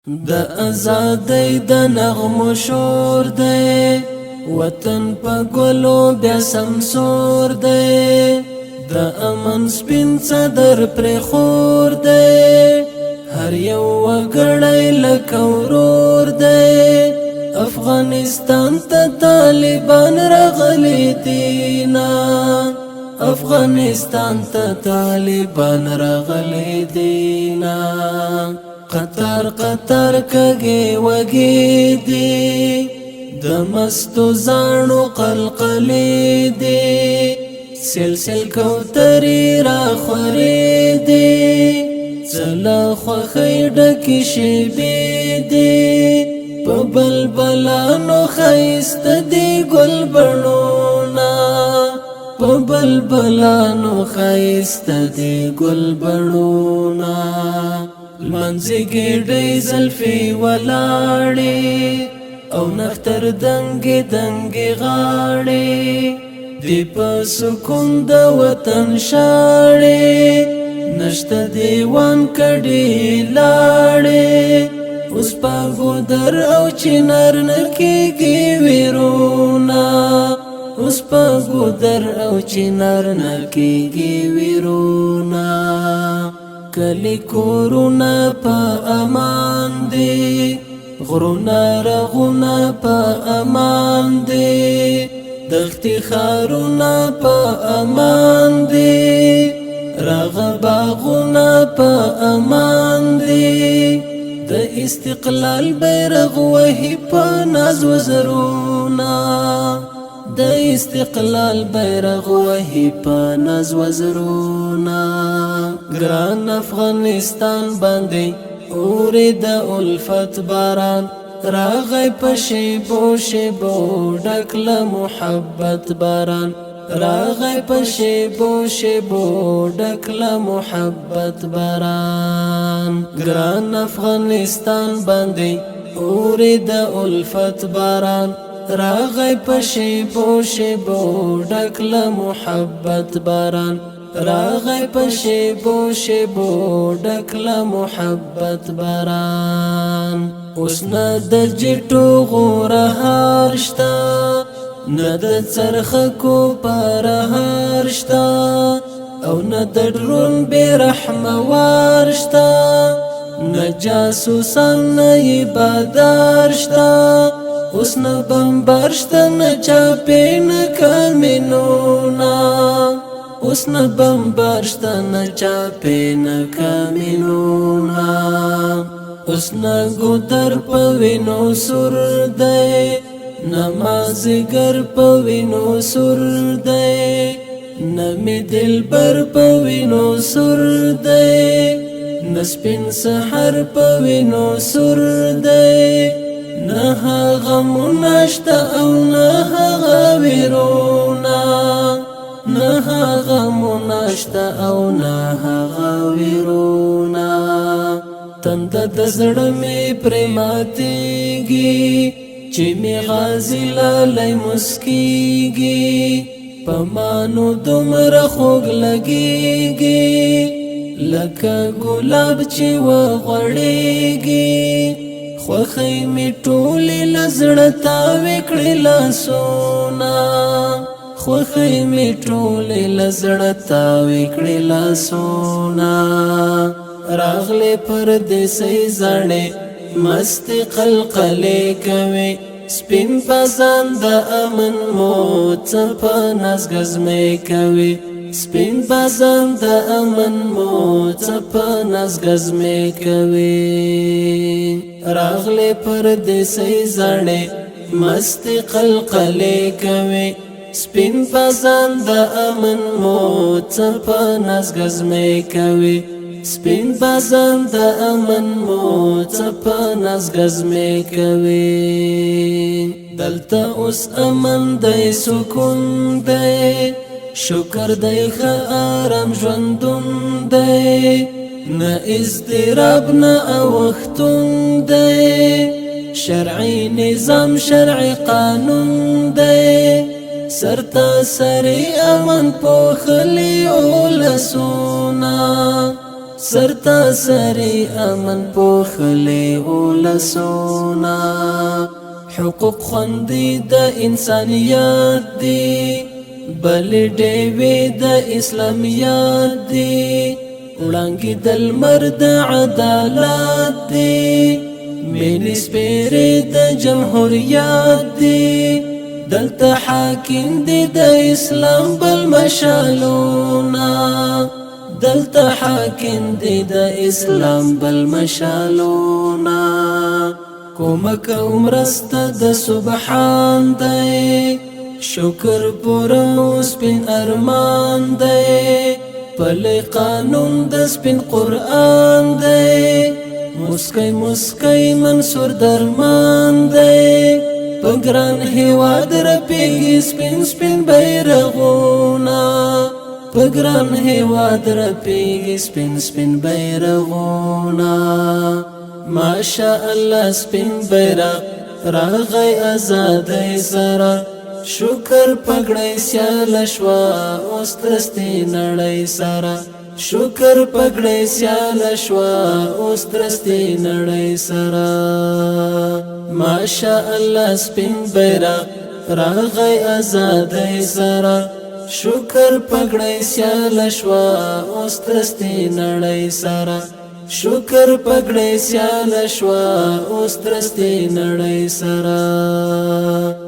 د ازادۍ د نغمو شور دی وطن په ګلو بیا سمسور دی د امن سپین صدر پر خور دی هر یو وګړی لکه ورور دی افغانستان ته طالبان راغلي دینا افغانستان ته طالبان راغلي دینا قطر قطر کږي وږي دي د مستو زانو قلقلې دي سلسل کوترې را خورې دي زلا خوښۍ ډکې شیبې دي په بلبلانو ښایسته دي ګل بڼونه په بلبلانو ښایسته دي ګل بڼونه لمنځه ګېډۍ زلفې ولاړې او نختر دنګې دنګې غاړې دی په سکون د وطن شاړې نشته دیوان کډې لاړې اوس په ګودر او چنار نه کېږي ویرونه اوس په ګودر او چنار نه کېږي ویرونه کلی کورونه په امان دي غرونه رغونه په امان دي دښتې ښارونه په امان دي راغه باغونه په امان دي د استقلال بیرغ وهي په ناز وزرونه د استقلال بیرغ وهي په ناز وزرونه ګران افغانستان باندې اوري د الفت باران راغی په شیبو شیبو ډک له محبت باران راغی په شیبو شیبو ډک له محبت باران ګران افغانستان باندې اوري د الفت باران راغی په شیبو شیبو ډک له محبت باران راغی په شیبو شیبو ډک له محبت باران اوس نه د جټو غوره هار شته نه د څرخکو پرهار شته او نه د ډرون بې رحمه وار شته نه جاسوسان نه یې بادار شته اوس نه بمبار شته نه چاپې نه کمینونه اوس نه بمبار شته نه چاپې نه کمینونه اوس نه ګودر په وینو سور دی نه مازدیګر په وینو سور دی نه مې دلبر په وینو سور دی نه سپین سحر په وینو سور دی نه غمونه شته او نه هغه ویرونه نه غمونه شته او نه هغه ویرونه تنده د زړه مې پرې ماتېږي چې مې غازي لالی مسکېږي په مانو دومره خوږ لګېږي لکه ګلاب چې وغوړېږي خوښۍ مې ټولې له زړه تاوې کړې لاسونه خوښۍ مې ټولې له زړه تاوې کړې لاسونه راغلې پردیسۍ زړې مستې قلقلې کوي سپین بازان د امن مو څه په ناز ګزمې کوي سپین بازان د امن مو څه په ناز ګزمې کوي راغلې پردیسۍ زړې مستې قلقلې کوي سپین بازان د امن مو څه په ناز ګزمې کوي سپین بازان د امن مو څه په ناز ګزمې کوي دلته اوس امن دی سکون دی شکر دی ښه آرام ژوندون دی نه اضطراب نه اوښتون دی شرعي نظام شرعي قانون دی سرتا سری امن پوخلی اولسونا سرتا سری امن پوخلی اولسونا حقوق خوندی د انسانیت دی بل ډیوی د اسلامیت دی وړانګې د لمر د عدالت دی ملي سپیرې د جمهوریت دی دلته حاکم دی د اسلام بل مشالونا دلته حاکم دی د اسلام بل مشالونا کومک عمرسته د سبحان دی شکر پورو سپین ارمان دی پلی قانون د سپین قرآن دی مسکی مسکی منصور درمان دی پګران هیواد رپیږي سپین سپین بیرغونا پګران هیواد رپیږي سپین سپین بیرغونا ماشاء الله سپین بیرغ راغی آزادۍ سره شکر پګړی سیال شوا اوس ترستې نړۍ سره شکر پګړی سیال شوا اوس ترستې نړۍ سره ماشاء الله سپین بیرغ راغی آزادۍ سره شکر پګړی سیال شوا اوس ترستې نړۍ سره شکر پګړی سیال شوا اوس ترستې نړۍ سره